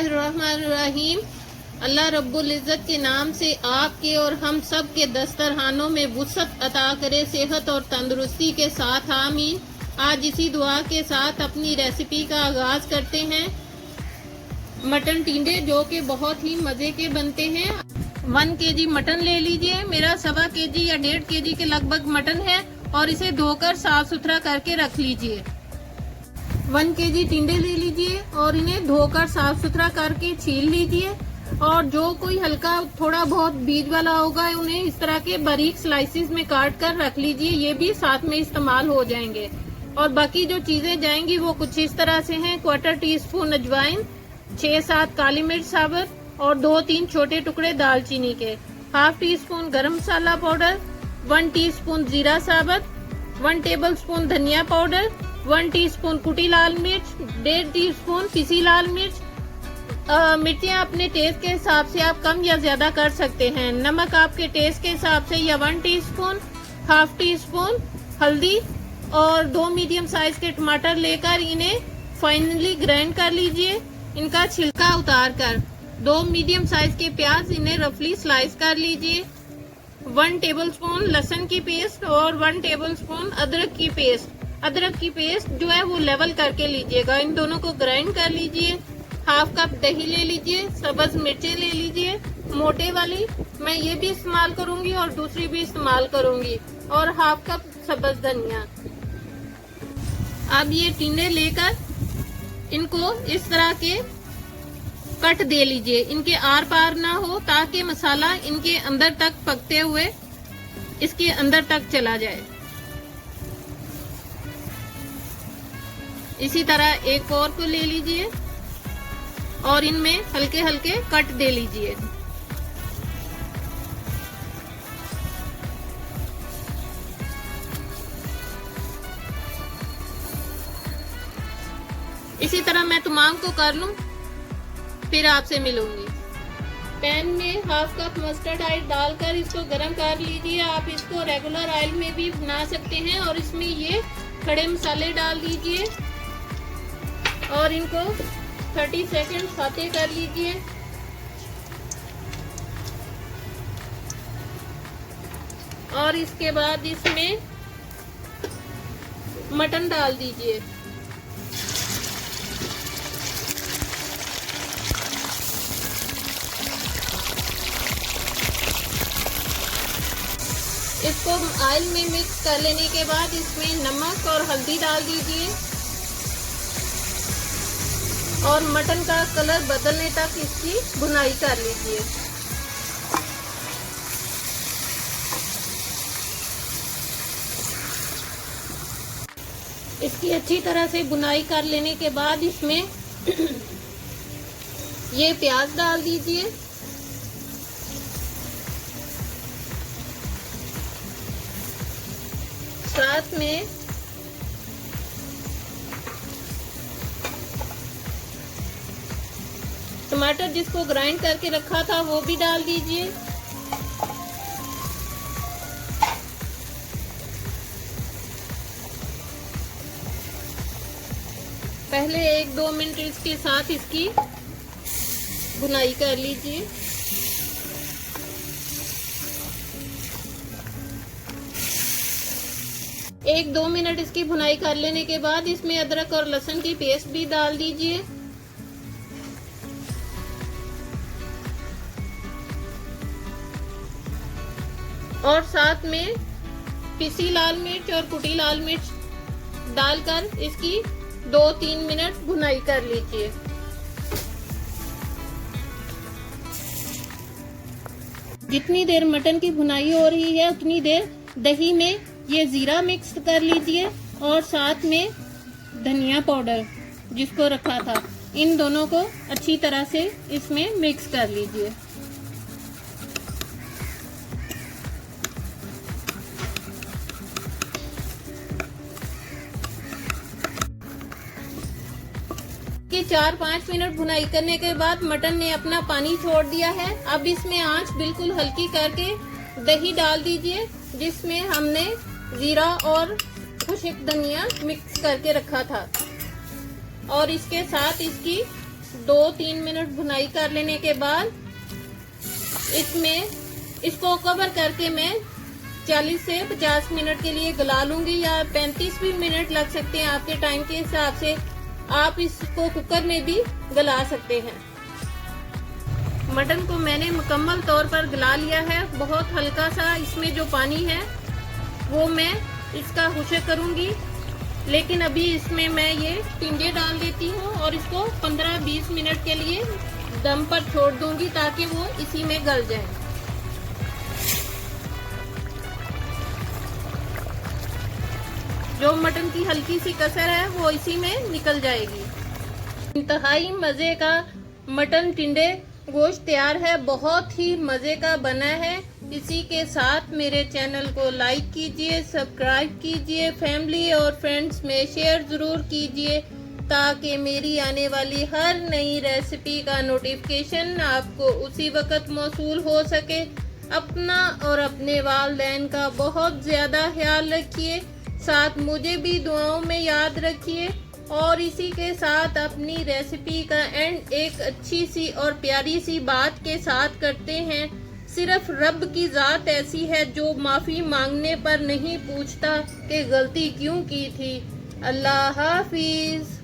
बिस्मिल्लाहिर्रहमानिर्रहीम। अल्लाह रब्बुल इज़्ज़त के नाम से आपके और हम सब के दस्तरखानों में वुसअत अता करे, सेहत और तंदुरुस्ती के साथ, आमीन। आज इसी दुआ के साथ अपनी रेसिपी का आगाज़ करते हैं। मटन टिंडे जो कि बहुत ही मज़े के बनते हैं। 1 केजी मटन ले लीजिए। मेरा 1.25 केजी या 1.5 केजी के लगभग मटन है और इसे धोकर साफ सुथरा करके रख लीजिए। 1 केजी टिंडे ले लीजिए और इन्हें धोकर साफ सुथरा करके छील लीजिए। और जो कोई हल्का थोड़ा बहुत बीज वाला होगा उन्हें इस तरह के बारीक स्लाइसिस में काट कर रख लीजिए, ये भी साथ में इस्तेमाल हो जाएंगे। और बाकी जो चीजें जाएंगी वो कुछ इस तरह से हैं। 1/4 टीस्पून अजवाइन, 6-7 काली मिर्च साबुत और 2-3 छोटे टुकड़े दालचीनी के, 1/2 टीस्पून गरम मसाला पाउडर, 1 टीस्पून जीरा साबुत, 1 टेबलस्पून धनिया पाउडर, 1 टीस्पून कुटी लाल मिर्च, 1.5 टीस्पून पिसी लाल मिर्च। मिर्चियाँ अपने टेस्ट के हिसाब से आप कम या ज्यादा कर सकते हैं। नमक आपके टेस्ट के हिसाब से या 1 टीस्पून, 1/2 टीस्पून हल्दी और 2 मीडियम साइज के टमाटर लेकर इन्हें फाइनली ग्राइंड कर लीजिए। इनका छिलका उतार कर 2 मीडियम साइज के प्याज, इन्हें रफली स्लाइस कर लीजिए। 1 टेबलस्पून लहसुन की पेस्ट और 1 टेबलस्पून अदरक की पेस्ट। अदरक की पेस्ट जो है वो लेवल करके लीजिएगा। इन दोनों को ग्राइंड कर लीजिए। 1/2 कप दही ले लीजिए। सब्ज मिर्चें ले लीजिए, मोटे वाली, मैं ये भी इस्तेमाल करूंगी और दूसरी भी इस्तेमाल करूंगी, और 1/2 कप सब्ज धनिया। अब ये टिंडे लेकर इनको इस तरह के कट दे लीजिए, इनके आर पार ना हो, ताकि मसाला इनके अंदर तक पकते हुए इसके अंदर तक चला जाए। इसी तरह एक और को ले लीजिए और इनमें हल्के हल्के कट दे लीजिए। इसी तरह मैं तमाम को कर लूं, फिर आपसे मिलूंगी। पैन में 1/2 कप मस्टर्ड ऑयल डालकर इसको गरम कर लीजिए। आप इसको रेगुलर ऑयल में भी बना सकते हैं। और इसमें ये खड़े मसाले डाल दीजिए और इनको 30 सेकंड सौते कर लीजिए। और इसके बाद इसमें मटन डाल दीजिए। इसको ऑयल में मिक्स कर लेने के बाद इसमें नमक और हल्दी डाल दीजिए और मटन का कलर बदलने तक इसकी भुनाई कर लीजिए। इसकी अच्छी तरह से भुनाई कर लेने के बाद इसमें ये प्याज डाल दीजिए। साथ में टमाटर जिसको ग्राइंड करके रखा था वो भी डाल दीजिए। पहले 1-2 मिनट इसके साथ इसकी भुनाई कर लीजिए। एक 2 मिनट इसकी भुनाई कर लेने के बाद इसमें अदरक और लहसुन की पेस्ट भी डाल दीजिए। और साथ में पिसी लाल मिर्च और कुटी लाल मिर्च डालकर इसकी 2-3 मिनट भुनाई कर लीजिए। जितनी देर मटन की भुनाई हो रही है उतनी देर दही में ये जीरा मिक्स कर लीजिए और साथ में धनिया पाउडर जिसको रखा था, इन दोनों को अच्छी तरह से इसमें मिक्स कर लीजिए। कि 4-5 मिनट भुनाई करने के बाद मटन ने अपना पानी छोड़ दिया है। अब इसमें आंच बिल्कुल हल्की करके दही डाल दीजिए, जिसमें हमने जीरा और खुश्क धनिया मिक्स करके रखा था, और इसके साथ इसकी 2-3 मिनट भुनाई कर लेने के बाद इसको कवर करके मैं 40 से 50 मिनट के लिए गला लूंगी, या 35 भी मिनट लग सकते हैं आपके टाइम के हिसाब से। आप इसको कुकर में भी गला सकते हैं। मटन को मैंने मुकम्मल तौर पर गला लिया है। बहुत हल्का सा इसमें जो पानी है वो मैं इसका खुशक करूंगी, लेकिन अभी इसमें मैं ये टिंडे डाल देती हूँ और इसको 15-20 मिनट के लिए दम पर छोड़ दूंगी ताकि वो इसी में गल जाए। जो मटन की हल्की सी कसर है वो इसी में निकल जाएगी। इंतहाई मजे का मटन टिंडे गोश्त तैयार है, बहुत ही मजे का बना है। इसी के साथ मेरे चैनल को लाइक कीजिए, सब्सक्राइब कीजिए, फैमिली और फ्रेंड्स में शेयर ज़रूर कीजिए ताकि मेरी आने वाली हर नई रेसिपी का नोटिफिकेशन आपको उसी वक्त मौसूल हो सके। अपना और अपने वालिदैन का बहुत ज़्यादा ख्याल रखिए, साथ मुझे भी दुआओं में याद रखिए। और इसी के साथ अपनी रेसिपी का एंड एक अच्छी सी और प्यारी सी बात के साथ करते हैं। सिर्फ रब की ज़ात ऐसी है जो माफ़ी मांगने पर नहीं पूछता कि गलती क्यों की थी। अल्लाह हाफिज़।